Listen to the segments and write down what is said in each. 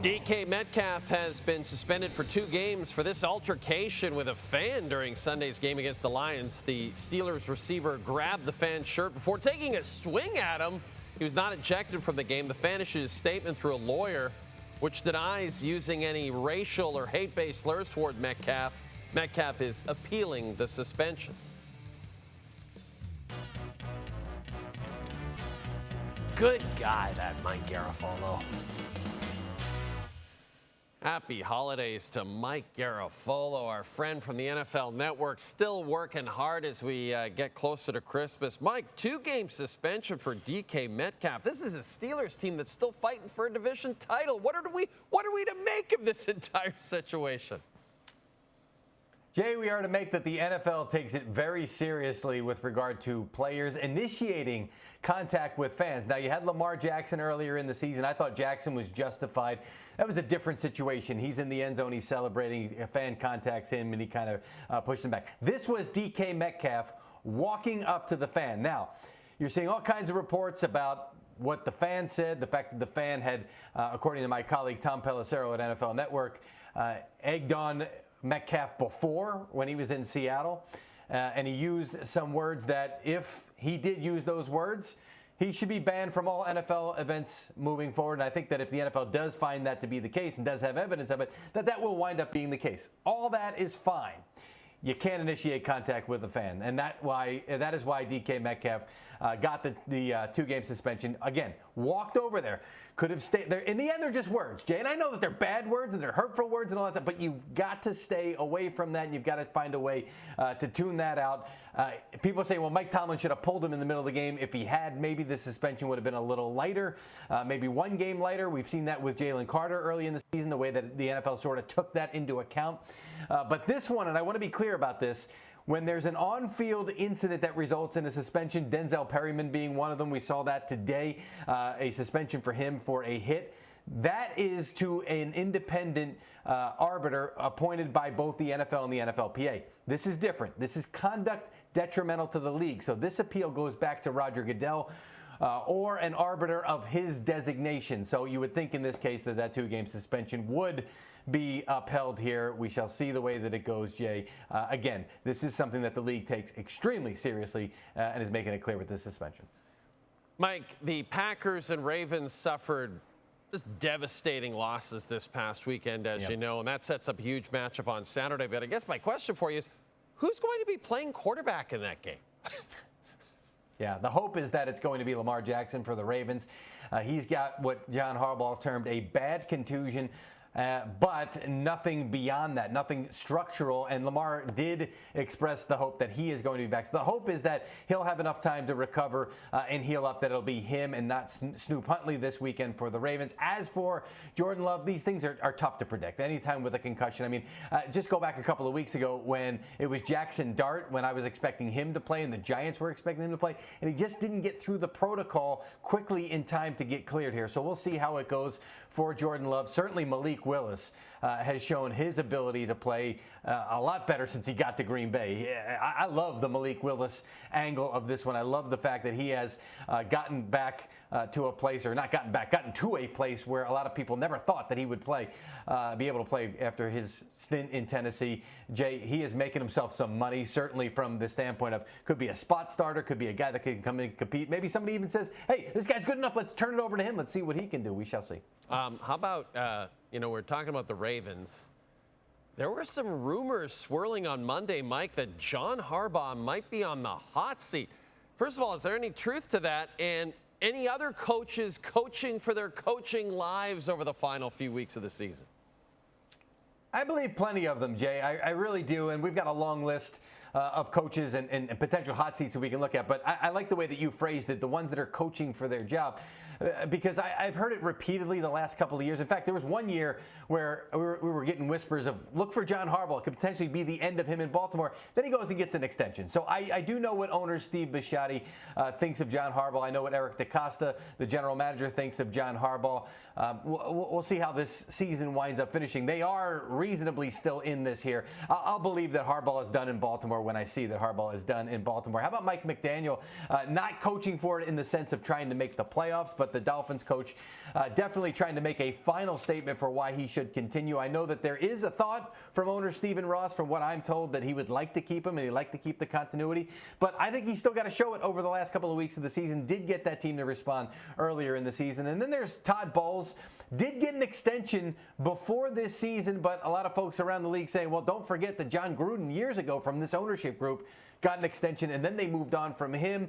DK Metcalf has been suspended for 2 games for this altercation with a fan during Sunday's game against the Lions. The Steelers receiver grabbed the fan's shirt before taking a swing at him. He was not ejected from the game. The fan issued a statement through a lawyer which denies using any racial or hate-based slurs toward Metcalf. Metcalf is appealing the suspension. Good guy, that Mike Garafolo. Happy holidays to Mike Garafolo, our friend from the NFL Network, still working hard as we get closer to Christmas. Mike, 2-game suspension for DK Metcalf. This is a Steelers team that's still fighting for a division title. What are we to make of this entire situation? Jay, we are to make that the NFL takes it very seriously with regard to players initiating contact with fans. Now, you had Lamar Jackson earlier in the season. I thought Jackson was justified. That was a different situation. He's in the end zone. He's celebrating. A fan contacts him, and he kind of pushes him back. This was DK Metcalf walking up to the fan. Now, you're seeing all kinds of reports about what the fan said, the fact that the fan had, according to my colleague Tom Pelissero at NFL Network, egged on Metcalf before when he was in Seattle, and he used some words that if he did use those words, he should be banned from all NFL events moving forward. And I think that if the NFL does find that to be the case and does have evidence of it, that will wind up being the case. All that is fine. You can't initiate contact with a fan, and that is why DK Metcalf got the 2-game suspension. Again, walked over there, could have stayed there. In the end, they're just words, Jay. And I know that they're bad words and they're hurtful words and all that stuff, but you've got to stay away from that, and you've got to find a way to tune that out. People say, well, Mike Tomlin should have pulled him in the middle of the game. If he had, maybe the suspension would have been a little lighter, maybe 1 game lighter. We've seen that with Jalen Carter early in the season, the way that the NFL sort of took that into account. But this one, and I want to be clear about this, when there's an on-field incident that results in a suspension, Denzel Perryman being one of them, we saw that today, a suspension for him for a hit. That is to an independent arbiter appointed by both the NFL and the NFLPA. This is different. This is conduct detrimental to the league. So this appeal goes back to Roger Goodell or an arbiter of his designation. So you would think in this case that 2-game suspension would be upheld here. We shall see the way that it goes, Jay. Again, this is something that the league takes extremely seriously and is making it clear with this suspension. Mike, the Packers and Ravens suffered just devastating losses this past weekend, as you know, and that sets up a huge matchup on Saturday. But I guess my question for you is, who's going to be playing quarterback in that game? Yeah, the hope is that it's going to be Lamar Jackson for the Ravens. He's got what John Harbaugh termed a bad contusion. But nothing beyond that, nothing structural. And Lamar did express the hope that he is going to be back. So the hope is that he'll have enough time to recover and heal up, that it'll be him and not Snoop Huntley this weekend for the Ravens. As for Jordan Love, these things are tough to predict. Anytime with a concussion, I mean, just go back a couple of weeks ago when it was Jackson Dart, when I was expecting him to play and the Giants were expecting him to play, and he just didn't get through the protocol quickly in time to get cleared here. So we'll see how it goes for Jordan Love. Certainly Malik Willis has shown his ability to play a lot better since he got to Green Bay. I love the Malik Willis angle of this one. I love the fact that he has gotten back to a place, or not gotten back, gotten to a place where a lot of people never thought that he would play, be able to play after his stint in Tennessee. Jay, he is making himself some money, certainly from the standpoint of could be a spot starter, could be a guy that can come in and compete. Maybe somebody even says, hey, this guy's good enough, let's turn it over to him. Let's see what he can do. We shall see. How about, we're talking about the Ravens. There were some rumors swirling on Monday, Mike, that John Harbaugh might be on the hot seat. First of all, is there any truth to that? And any other coaches coaching for their coaching lives over the final few weeks of the season? I believe plenty of them, Jay. I really do. And we've got a long list of coaches and potential hot seats that we can look at. But I like the way that you phrased it, the ones that are coaching for their job. Because I've heard it repeatedly the last couple of years. In fact, there was one year where we were getting whispers of look for John Harbaugh. It could potentially be the end of him in Baltimore. Then he goes and gets an extension. So I do know what owner Steve Bisciotti thinks of John Harbaugh. I know what Eric DeCosta, the general manager, thinks of John Harbaugh. We'll see how this season winds up finishing. They are reasonably still in this here. I'll believe that Harbaugh is done in Baltimore when I see that Harbaugh is done in Baltimore. How about Mike McDaniel? Not coaching for it in the sense of trying to make the playoffs, but but the Dolphins coach definitely trying to make a final statement for why he should continue. I know that there is a thought from owner Stephen Ross, from what I'm told, that he would like to keep him and he'd like to keep the continuity, but I think he's still got to show it over the last couple of weeks of the season. Did get that team to respond earlier in the season. And then there's Todd Bowles. Did get an extension before this season, but a lot of folks around the league saying, well, don't forget that John Gruden years ago from this ownership group got an extension, and then they moved on from him.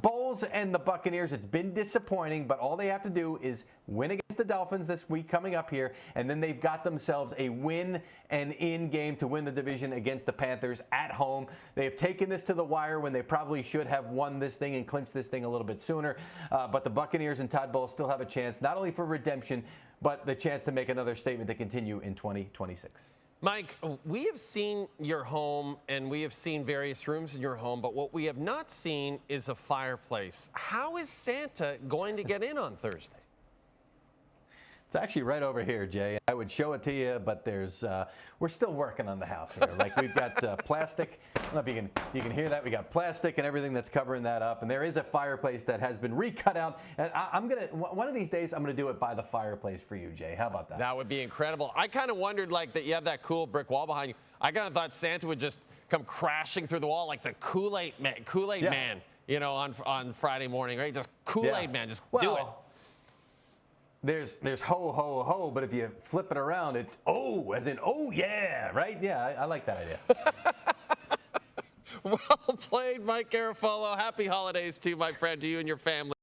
Bowles and the Buccaneers, it's been disappointing, but all they have to do is win against the Dolphins this week coming up here, and then they've got themselves a win and in game to win the division against the Panthers at home. They have taken this to the wire when they probably should have won this thing and clinched this thing a little bit sooner. But the Buccaneers and Todd Bowles still have a chance, not only for redemption, but the chance to make another statement to continue in 2026. Mike, we have seen your home and we have seen various rooms in your home, but what we have not seen is a fireplace. How is Santa going to get in on Thursday? It's actually right over here, Jay. I would show it to you, but we're still working on the house here. Like, we've got plastic. I don't know if you can hear that. We got plastic and everything that's covering that up, and there is a fireplace that has been recut out. And one of these days I'm gonna do it by the fireplace for you, Jay. How about that? That would be incredible. I kind of wondered, like, that you have that cool brick wall behind you. I kind of thought Santa would just come crashing through the wall like the Kool-Aid man, you know, on Friday morning, right? Just Kool-Aid man, just do it. There's ho, ho, ho, but if you flip it around, it's oh, as in oh, yeah, right? Yeah, I like that idea. Well played, Mike Garafolo. Happy holidays to you, my friend, to you and your family.